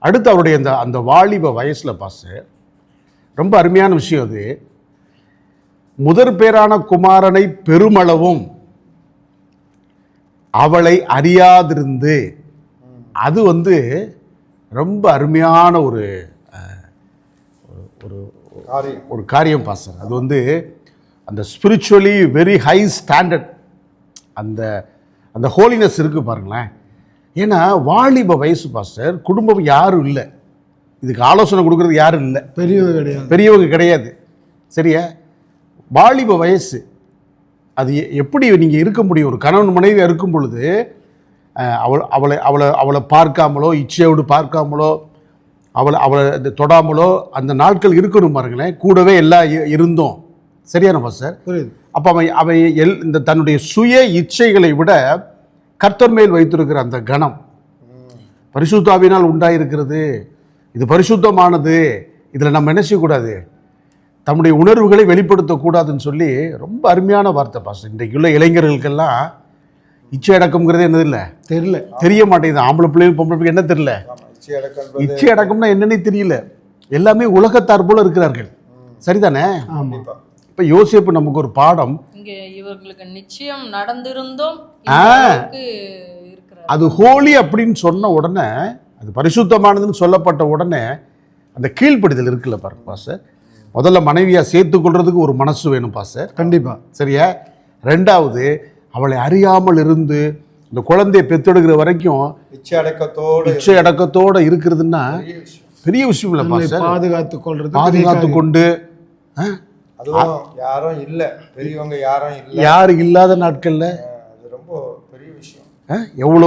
அடுத்து அவருடைய அந்த வாலிப வயசில் பாஸ்டர் ரொம்ப அருமையான விஷயம் அது. முதற் பேரான குமாரனை பெருமளவும் அவளை அறியாதிருந்து, அது ரொம்ப அருமையான ஒரு ஒரு காரியம் பாஸ்டர். அது அந்த ஸ்பிரிச்சுவலி வெரி ஹை ஸ்டாண்டர்ட், அந்த அந்த ஹோலினஸ் இருக்குது பாருங்களேன். ஏன்னா வாலிப வயசு பாஸ்டர், குடும்பம் யாரும் இல்லை, இதுக்கு ஆலோசனை கொடுக்குறது யாரும் இல்லை, பெரியவங்க கிடையாது. சரியா? வாலிப வயசு, அது எப்படி நீங்கள் இருக்க முடியும்? ஒரு கணவன் மனைவி இருக்கும் பொழுது அவளை அவளை அவளை பார்க்காமலோ, இச்சையோடு பார்க்காமலோ, அவளை தொடாமலோ அந்த நாட்கள் இருக்கணும் பாருங்களேன். கூடவே எல்லாம் இருந்தோம். சரியான பாஸ்டர்? அப்போ அவன் இந்த தன்னுடைய சுய இச்சைகளை விட கர்த்தர் மேல் வைத்திருக்கிற அந்த கணம் பரிசுத்த ஆவியினால் உண்டாயிருக்கிறது. இது பரிசுத்தமானது, இதில் நம்ம என்ன செய்யக்கூடாது, தம்முடைய உணர்வுகளை வெளிப்படுத்தக்கூடாதுன்னு சொல்லி ரொம்ப அருமையான வார்த்தை பாஸ்டர். இன்றைக்கு உள்ள இளைஞர்களுக்கெல்லாம் இச்சை அடக்கம்ங்கிறதே என்னது இல்லை, தெரிய மாட்டேங்குது. ஆம்பளை பிள்ளைகள் பொம்பளை பிள்ளைங்க என்ன தெரியல, இச்சை அடக்கம்னா என்னன்னே தெரியல. எல்லாமே உலகத்தார் போல இருக்கிறார்கள். சரிதானே? இப்ப யோசேப்பு நமக்கு ஒரு பாடம். இங்க இவர்களுக்கு நிச்சயம் நடந்திருந்தோம், அது ஹோலி அப்படின்னு சொன்ன உடனே, அது பரிசுத்தமானதுன்னு சொல்லப்பட்ட உடனே அந்த கீழ்ப்படிதல் இருக்குல்ல பாருங்க பாஸ்டர். முதல்ல மனைவியா சேர்த்து கொள்றதுக்கு ஒரு மனசு வேணும் பாஸ்டர், கண்டிப்பா. சரியா? ரெண்டாவது, அவளை அறியாமல் இருந்து இந்த குழந்தையை பெத்தெடுக்கிற வரைக்கும் இச்சை அடக்கத்தோட இருக்கிறதுன்னா பெரிய விஷயம் இல்லை பாஸ்டர். பாதுகாத்து கொண்டு யாரும் இல்லை, பெரியவங்க யாரும் இல்லை, யாரும் இல்லாத நாட்கள்ல ரொம்ப பெரிய விஷயம். எவ்வளோ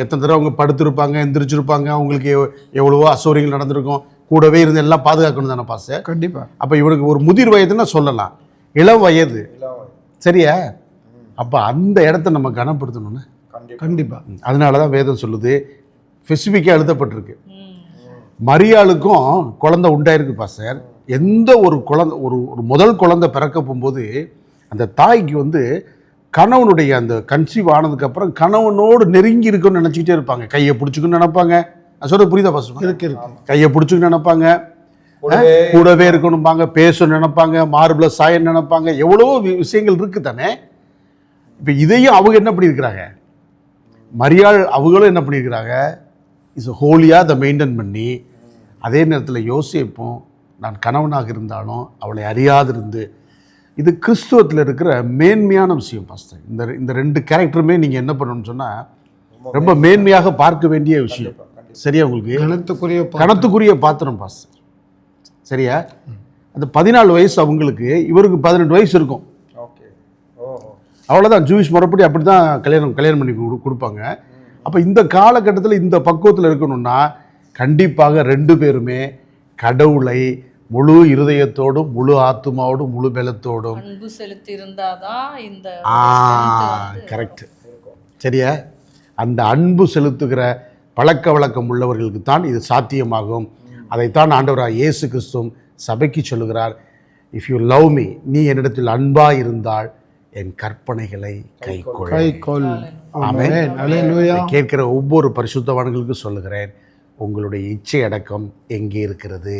எத்தனை தடவை அவங்க படுத்திருப்பாங்க, எந்திரிச்சிருப்பாங்க, அவங்களுக்கு எவ்வளவோ அசௌரியங்கள் நடந்திருக்கும். கூடவே இருந்து எல்லாம் பாதுகாக்கணும் தானே பாஸ்டர்? கண்டிப்பா. அப்போ இவனுக்கு ஒரு முதிர் வயதுன்னா சொல்லலாம், இளம் வயது. சரியா? அப்போ அந்த இடத்த நம்ம கனப்படுத்தணும்னு கண்டிப்பா. அதனால தான் வேதம் சொல்லுது, ஸ்பெசிஃபிக்காக எழுதப்பட்டிருக்கு. மரியாளுக்கும் குழந்தை உண்டாயிருக்கு பாஸ்டர். எந்த ஒரு குழந்தை, ஒரு முதல் குழந்தை பிறக்க போகும்போது அந்த தாய்க்கு கணவனுடைய அந்த கன்சீவ் ஆனதுக்கப்புறம் கணவனோடு நெருங்கி இருக்குன்னு நினச்சிக்கிட்டே இருப்பாங்க. கையை பிடிச்சிக்குன்னு நினைப்பாங்க. நான் சொல்ல புரியுதா பாஸ்டர்? கையை பிடிச்சிக்குன்னு நினைப்பாங்க, கூடவே இருக்கணும்பாங்க, பேசணும்னு நினைப்பாங்க, மார்பிள சாயன்னு நினைப்பாங்க. எவ்வளவோ விஷயங்கள் இருக்குது தானே. இப்போ இதையும் அவங்க என்ன பண்ணியிருக்கிறாங்க, மரியாள் அவங்களும் என்ன பண்ணியிருக்கிறாங்க, இஸ் ஹோலியாக அதை மெயின்டைன் பண்ணி, அதே நேரத்தில் யோசிப்போம் நான் கணவனாக இருந்தாலும் அவளை அறியாதிருந்து. இது கிறிஸ்துவத்தில் இருக்கிற மேன்மையான விஷயம் பாஸ்டர். இந்த ரெண்டு கேரக்டருமே நீங்கள் என்ன பண்ணணும்னு சொன்னால் ரொம்ப மேன்மையாக பார்க்க வேண்டிய விஷயம். சரியா? உங்களுக்கு கணத்துக்குரிய பாத்திரம் பாஸ்டர். சரியா? அந்த 14 வயசு அவங்களுக்கு, இவருக்கு 18 வயசு இருக்கும். அவ்வளோதான். ஜூயிஷ் முறைப்படி அப்படி தான் கல்யாணம் பண்ணி கொடுப்பாங்க. அப்போ இந்த காலகட்டத்தில் இந்த பக்குவத்தில் இருக்கணும்னா கண்டிப்பாக 2 பேருமே கடவுளை முழு இருதயத்தோடும், முழு ஆத்மாவோடும், முழு பலத்தோடும் அன்பு செலுத்தி இருந்தாதான் இந்த கரெக்ட். சரியா? அந்த அன்பு செலுத்துகிற பழக்க வழக்கம் உள்ளவர்களுக்கு தான் இது சாத்தியமாகும். அதைத்தான் ஆண்டவராக இயேசு கிறிஸ்துவும் சபைக்கு சொல்லுகிறார், இஃப் யூ லவ் மீ, நீ என்னிடத்தில் அன்பா இருந்தால் என் கற்பனைகளை கைக்கொள். ஆமென். கேட்கிற ஒவ்வொரு பரிசுத்தவான்களுக்கும் சொல்லுகிறேன், உங்களுடைய இச்சை அடக்கம் எங்கே இருக்கிறது?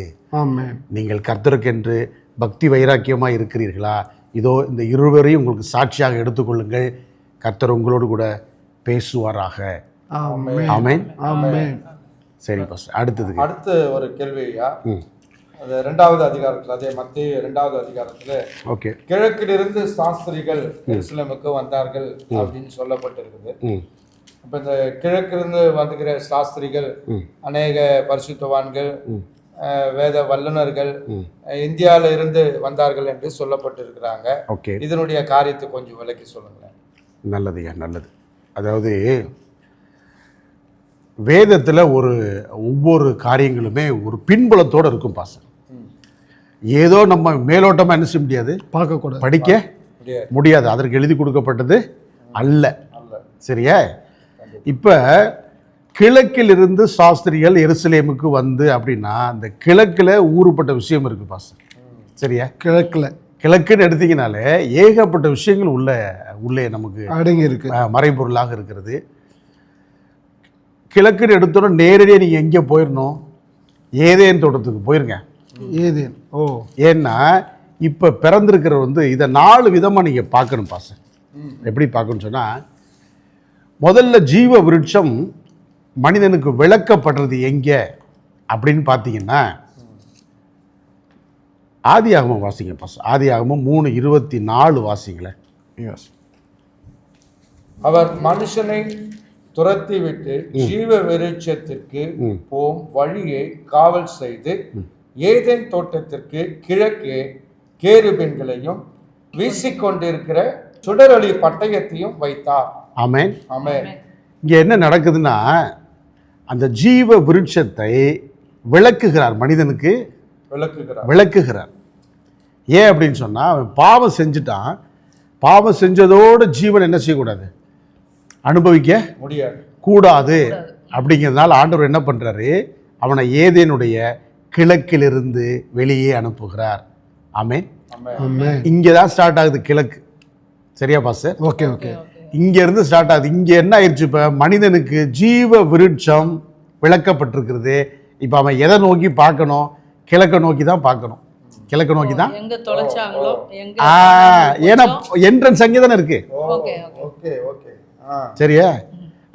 நீங்கள் கர்த்தருக்கென்று பக்தி வைராக்கியமாக இருக்கிறீர்களா? இதோ இந்த இருவரையும் உங்களுக்கு சாட்சியாக எடுத்துக்கொள்ளுங்கள். கர்த்தர் உங்களோடு கூட பேசுவாராக. ஆமென். சரி பாஸ்டர், அடுத்து ஒரு கேள்வியா, அது 2வது அதிகாரத்தில், அதே மத்திய 2வது அதிகாரத்தில், ஓகே, கிழக்கிலிருந்து சாஸ்திரிகள் எருசலேமுக்கு வந்தார்கள் அப்படின்னு சொல்லப்பட்டிருக்குது. இப்போ இந்த கிழக்கிலிருந்து வந்துகிற சாஸ்திரிகள் அநேக பரிசுத்தவான்கள், வேத வல்லுநர்கள் இந்தியாவில இருந்து வந்தார்கள் என்று சொல்லப்பட்டிருக்கிறாங்க. ஓகே, இதனுடைய காரியத்தை கொஞ்சம் விளக்கி சொல்லுங்களேன். நல்லதுயா, நல்லது. அதாவது வேதத்தில் ஒவ்வொரு காரியங்களுமே ஒரு பின்புலத்தோடு இருக்கும் பாசம். ஏதோ நம்ம மேலோட்டமாக என்ன செய்ய முடியாது, பார்க்கக்கூடாது, படிக்க முடியாது. அதற்கு எழுதி கொடுக்கப்பட்டது அல்ல. சரியா? இப்போ கிழக்கிலிருந்து சாஸ்திரிகள் எருசலேமுக்கு வந்து அப்படின்னா அந்த கிழக்கில் ஊறுப்பட்ட விஷயம் இருக்கு பாஸ்டர். சரியா? கிழக்குன்னு எடுத்தீங்கனாலே ஏகப்பட்ட விஷயங்கள் உள்ளே நமக்கு அடங்கி இருக்கு, மறைபொருளாக இருக்கிறது. கிழக்குன்னு எடுத்தோன்னா நேரடியாக நீங்கள் எங்கே போயிடணும்? ஏதேன் தோட்டத்துக்கு போயிருங்க. ஏதேன். ஓ, ஏன்னா இப்போ பிறந்திருக்கிற வந்து இதை 4 விதமாக நீங்கள் பார்க்கணும் பாச. எப்படி பார்க்கணும்னு சொன்னால், முதல்ல ஜீவ விருட்சம் மனிதனுக்கு விளக்கப்படுறது எங்கே அப்படின்னு பார்த்தீங்கன்னா, ஆதியாகமம் வாசிங்க பாச. ஆதியாகமம் 3:24 வாசிங்களேன். எஸ். அவர் மனுஷனை துரத்தி விட்டு ஜீவ விருட்சத்திற்கு போம் வழியை காவல் செய்து ஏதேன் தோட்டத்திற்கு கிழக்கே கேருபீன்களையும் வீசிக்கொண்டிருக்கிற சுடரொளி பட்டயத்தையும் வைத்தார். ஆமென். ஆமென். இங்கே என்ன நடக்குதுன்னா, அந்த ஜீவ விருட்சத்தை விளக்குகிறார், மனிதனுக்கு விளக்குகிறார். ஏன் அப்படின்னு சொன்னால், அவன் பாவம் செஞ்சுட்டான். பாவம் செஞ்சதோடு ஜீவன் என்ன செய்யக்கூடாது? அனுபவிக்க முடியாது, கூடாது. அப்படிங்கிறதுனால ஆண்டவர் என்ன பண்ணுறாரு? அவனை ஏதேனுடைய கிழக்கிலிருந்து வெளியே அனுப்புகிறார். ஆமென். இங்கே தான் ஸ்டார்ட் ஆகுது கிழக்கு. சரியா பாஸ்டர்? Okay okay. இங்கேருந்து ஸ்டார்ட் ஆகுது. இங்கே என்ன ஆயிடுச்சு? இப்போ மனிதனுக்கு ஜீவ விருட்சம் விளக்கப்பட்டிருக்கிறது. இப்போ அவன் எதை நோக்கி பார்க்கணும்? கிழக்க நோக்கி தான் பார்க்கணும். கிழக்க நோக்கி தான். எங்க தொலைச்சாங்களோ எங்க ஏன்னா என்ட்ரன்ஸ் அங்கே தானே இருக்கு. Okay okay okay. சரியா?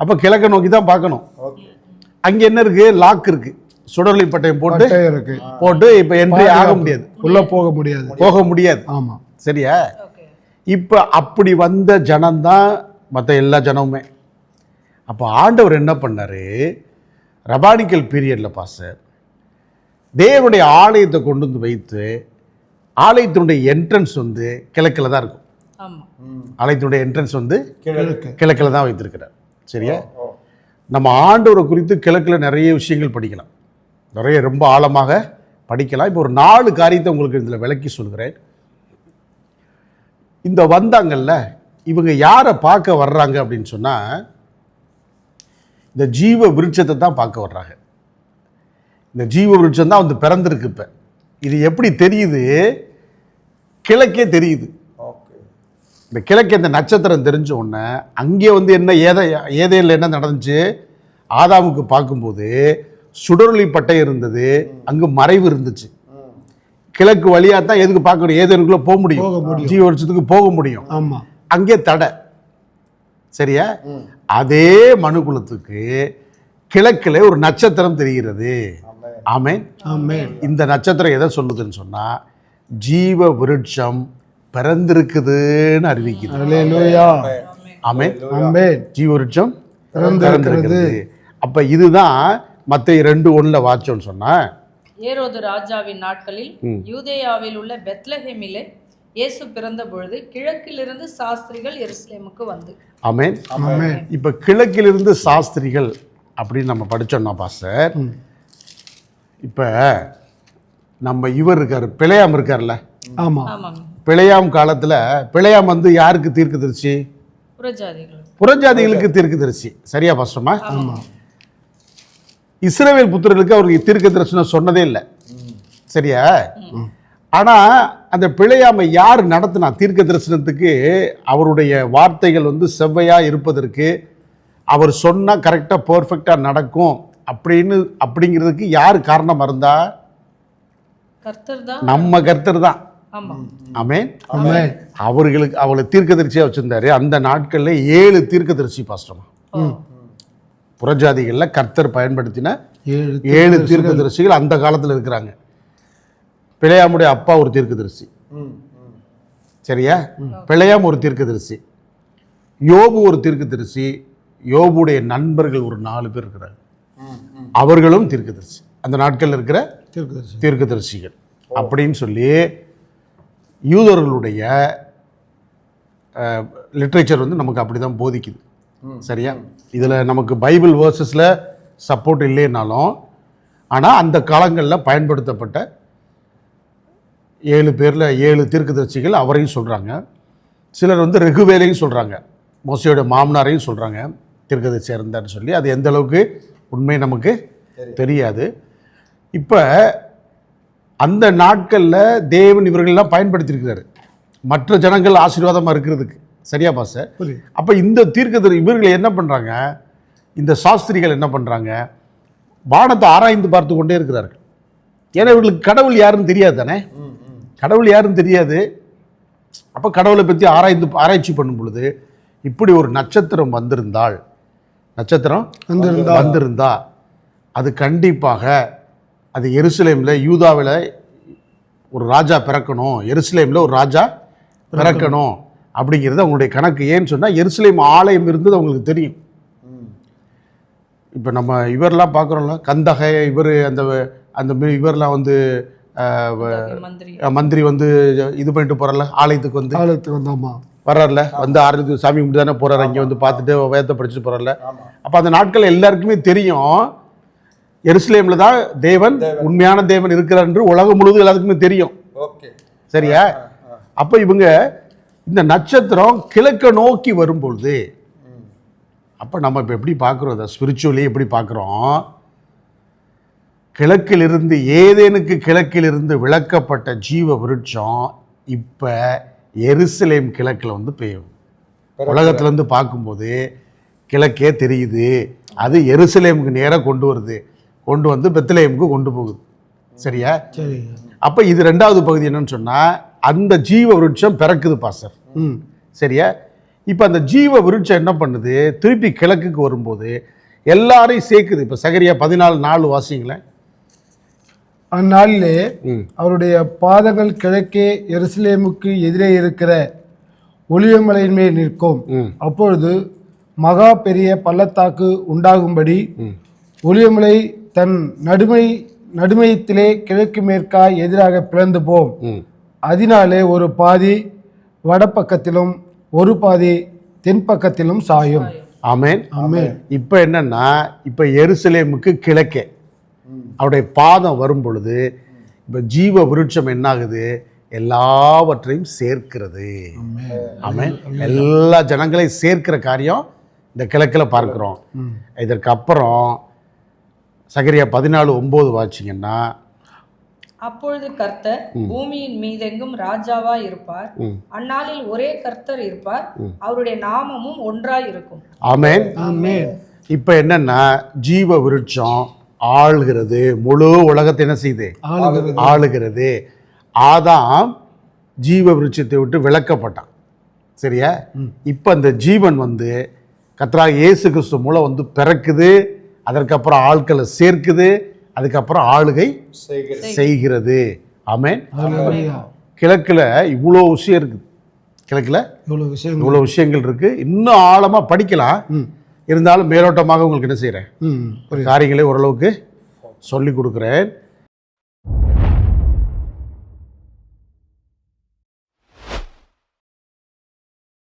அப்போ கிழக்க நோக்கி தான் பார்க்கணும். அங்கே என்ன இருக்கு? லாக் இருக்கு. சுடர்லி பட்டயம் போட்டு இப்போ என்ட்ரி ஆக முடியாது, உள்ள போக முடியாது. ஆமா, சரியா? இப்போ அப்படி வந்த ஜனம்தான் மற்ற எல்லா ஜனமுமே. அப்போ ஆண்டவர் என்ன பண்ணாரு? ரபானிக்கல் பீரியடில் பாஸ்டர் தேவனுடைய ஆலயத்தை கொண்டு வந்து வைத்து, ஆலயத்தினுடைய என்ட்ரன்ஸ் வந்து கிழக்கில் தான் இருக்கும். ஆலயத்தினுடைய என்ட்ரன்ஸ் வந்து கிழக்கில் தான் வைத்திருக்கிறார். சரியா? நம்ம ஆண்டவரை குறித்து கிழக்கில் நிறைய விஷயங்கள் படிக்கலாம், நிறைய ரொம்ப ஆழமாக படிக்கலாம். இப்போ ஒரு 4 காரியத்தை உங்களுக்கு இதில் விளக்கி சொல்கிறேன். இந்த வந்தாங்கல்ல, இவங்க யாரை பார்க்க வர்றாங்க அப்படின்னு சொன்னால், இந்த ஜீவ விருட்சத்தை தான் பார்க்க வர்றாங்க. இந்த ஜீவ விருட்சம் தான் வந்து பிறந்திருக்கு. இப்போ இது எப்படி தெரியுது? கிழக்கே தெரியுது. இந்த கிழக்கு இந்த நட்சத்திரம் தெரிஞ்ச உடனே அங்கே வந்து என்ன ஏதேனில் என்ன நடந்துச்சு? ஆதாமுக்கு பார்க்கும்போது சுடரொளி பட்டை இருந்தது, அங்கு மறைவு இருந்துச்சு. கிழக்கு வழியாக தான் எதுக்கு பார்க்கணும்? ஏதேனுக்குள்ள போக முடியும், ஜீவ விருட்சத்துக்கு போக முடியும். அங்கே தடை. சரியா? அதே மனுக்குலத்துக்கு கிழக்கில் ஒரு நட்சத்திரம் தெரிகிறது. ஆமென். இந்த நட்சத்திரம் எதை சொல்லுதுன்னு சொன்னா, ஜீவ விருட்சம் பிறந்திருக்குதுன்னு அறிவிக்குது. ஆமென். ஜீவ விருட்சம் பிறந்திருக்கிறது. அப்ப இதுதான் மத்தேயு 2:1 வாச்சோன்னு சொன்னா, ஏரோது ராஜாவின் நாட்களில் யூதேயாவில் உள்ள பெத்லஹேமிலே இயேசு பிறந்த பொழுது கிழக்கிலிருந்து சாஸ்திரிகள் எருசலேமுக்கு வந்து. ஆமென். இப்ப கிழக்கிலிருந்து சாஸ்திரிகள் அப்படின்னு நம்ம படிச்சோம்னா பாஸ்டர், இப்ப நம்ம இவர் இருக்காரு, பிழையாம் இருக்கார்ல. பிழையாம் காலத்துல பிழையாம் வந்து யாருக்கு தீர்க்கதரிசி? புறஜாதிகளுக்கு தீர்க்கதரிசி. சரியா பாஸ்டர்மா? இஸ்ரவேல் புத்திரர்களுக்கு அவருக்கு தீர்க்க தரிசனம் சொன்னதே இல்லை. சரியா? ஆனா அந்த பிழையாமை யார் நடத்தினா தீர்க்க தரிசனத்துக்கு? அவருடைய வார்த்தைகள் வந்து செவ்வையா இருப்பதற்கு, அவர் சொன்னா கரெக்டா பெர்ஃபெக்டா நடக்கும் அப்படிங்கிறதுக்கு யார் காரணமா இருந்தா? நம்ம கர்த்தர் தான். ஆமென். அவர்களுக்கு அவளை தீர்க்கதரிசியா வச்சிருந்தாரு. அந்த நாட்கள்ல 7 தீர்க்கதரிசி பாஸ்டர்மா. புறஜாதிகள்ல கர்த்தர் பயன்படுத்தின 7 தீர்க்கதரிசிகள் அந்த காலத்தில் இருக்கிறாங்க. பிழையாமுடைய அப்பா ஒரு தீர்க்கதரிசி. சரியா? பிழையாம் ஒரு தீர்க்கதரிசி, யோபு ஒரு தீர்க்கதரிசி, யோபுடைய நண்பர்கள் ஒரு 4 பேர் இருக்கிறாங்க, அவர்களும் தீர்க்கதரிசி. அந்த நாட்களில் இருக்கிற தீர்க்கதரிசிகள் அப்படின்னு சொல்லி யூதர்களுடைய லிட்ரேச்சர் வந்து நமக்கு அப்படி தான் போதிக்குது. சரியா? இதில் நமக்கு பைபிள் வேர்சஸில் சப்போர்ட் இல்லைன்னாலும், ஆனால் அந்த காலங்களில் பயன்படுத்தப்பட்ட 7 பேரில் 7 தீர்க்கதரிசிகள் அவரையும் சொல்கிறாங்க. சிலர் வந்து ரெகுவேலையும் சொல்கிறாங்க, மோசையோட மாமனாரையும் சொல்கிறாங்க தீர்க்கதரிசியாக இருந்தார்னு சொல்லி. அது எந்த அளவுக்கு உண்மை நமக்கு தெரியாது. இப்போ அந்த நாட்களில் தேவன் இவர்கள்லாம் பயன்படுத்தியிருக்கிறாரு மற்ற ஜனங்கள் ஆசீர்வாதமாக இருக்கிறதுக்கு. சரியா பாச? அப்போ இந்த தீர்க்கதரிசி இவர்கள் என்ன பண்ணுறாங்க? இந்த சாஸ்திரிகள் என்ன பண்ணுறாங்க, வானத்தை ஆராய்ந்து பார்த்து கொண்டே இருக்கிறார்கள். ஏன்னா இவர்களுக்கு கடவுள் யாருன்னு தெரியாது தானே, கடவுள் யாருன்னு தெரியாது. அப்போ கடவுளை பற்றி ஆராய்ச்சி பண்ணும் பொழுது இப்படி ஒரு நட்சத்திரம் வந்திருந்தால், நட்சத்திரம் வந்திருந்தா அது கண்டிப்பாக அது எருசலேமில், யூதாவில் ஒரு ராஜா பிறக்கணும், எருசலேமில் ஒரு ராஜா பிறக்கணும் அப்படிங்கிறது அவங்களுடைய கணக்கு. ஏன்னு சொன்னால் எருசலேம் ஆலயம் இருந்தது அவங்களுக்கு தெரியும். இப்போ நம்ம இவரெல்லாம் பார்க்குறோம்ல, கந்தகை, இவர் அந்த அந்த இவரெல்லாம் வந்து மந்திரி வந்து இது பண்ணிட்டு போகிறல, ஆலயத்துக்கு வந்து வர்றாருல, வந்து ஆரம்பித்து சாமி கும்பிட்டு தானே போகிறார், அங்கே வந்து பார்த்துட்டு வேதத்தை படிச்சுட்டு போகிறார்ல. அப்போ அந்த நாட்கள் எல்லாருக்குமே தெரியும் எருசலேமில் தான் தேவன், உண்மையான தேவன் இருக்கிறார் என்று உலகம் முழுவதும் எல்லாத்துக்குமே தெரியும். சரியா? அப்போ இவங்க இந்த நட்சத்திரம் கிழக்க நோக்கி வரும்பொழுது, அப்போ நம்ம இப்போ எப்படி பார்க்குறோம், அதை ஸ்பிரிச்சுவலி எப்படி பார்க்குறோம், கிழக்கிலிருந்து, ஏதேனுக்கு கிழக்கிலிருந்து விளக்கப்பட்ட ஜீவ விருட்சம் இப்போ எருசலேம் கிழக்கில் வந்து பெய்யும். உலகத்துலேருந்து பார்க்கும்போது கிழக்கே தெரியுது, அது எருசலேமுக்கு நேராக கொண்டு வந்து பெத்லகேமுக்கு கொண்டு போகுது. சரியா? சரி. அப்போ இது ரெண்டாவது பகுதி என்னன்னு சொன்னால், அந்த ஜீவ விருட்சம் பிறக்குது பாஸ்டர். சரியா? இப்போ அந்த ஜீவ விருட்சம் என்ன பண்ணுது, திருப்பி கிழக்குக்கு வரும்போது எல்லாரையும் சேர்க்குது. இப்போ சகரியா 14:4 வாசிங்களேன். அந்நாளிலே அவருடைய பாதங்கள் கிழக்கே எருசலேமுக்கு எதிரே இருக்கிற ஒலிவமலையின் மேல் நிற்கும். அப்பொழுது மகா பெரிய பள்ளத்தாக்கு உண்டாகும்படி ஒலிவமலை தன் நடுமையத்திலே கிழக்கு மேற்காய் எதிராக பிளந்து போம். அதனாலே ஒரு பாதி வடப்பக்கத்திலும் ஒரு பாதி தென்பக்கத்திலும் சாயும். ஆமென், ஆமென். இப்போ என்னன்னா, இப்போ எருசலேமுக்கு கிழக்கே அவருடைய பாதம் வரும் பொழுது இப்போ ஜீவ விருட்சம் என்னாகுது, எல்லாவற்றையும் சேர்க்கிறது. ஆமென். எல்லா ஜனங்களையும் சேர்க்கிற காரியம் இந்த கிழக்கில் பார்க்கிறோம். இதற்கு அப்புறம் சகரியா 14:9 வாசிங்கன்னா, அப்பொழுது கர்த்தர் பூமியின் மீதெங்கும் ராஜாவாய் இருப்பார். அந்நாளில் ஒரே கர்த்தர் இருப்பார், அவருடைய நாமமும் ஒன்றாய் இருக்கும். ஆமென், ஆமென். இப்போ என்னன்னா, ஜீவ விருட்சம் ஆளுகிறது, முழு உலகத்தை என்ன செய்யுது, ஆளுகிறது. ஆதாம் ஜீவ விருட்சத்தை விட்டு விலக்கப்பட்டான். சரியா? இப்போ அந்த ஜீவன் வந்து கர்த்தராகிய இயேசு கிறிஸ்து மூலம் வந்து பிறக்குது, அதற்கப்புறம் ஆட்களை சேர்க்குது, அதுக்கப்புறம் ஆளுகை செய்கிறது. ஆமென். கிழக்கில் இவ்வளோ விஷயம் இருக்குது, கிழக்கில் இவ்வளோ விஷயங்கள் இருக்கு. இன்னும் ஆழமாக படிக்கலாம், இருந்தாலும் மேலோட்டமாக உங்களுக்கு என்ன செய்கிறேன், காரியங்களை ஓரளவுக்கு சொல்லி கொடுக்குறேன்.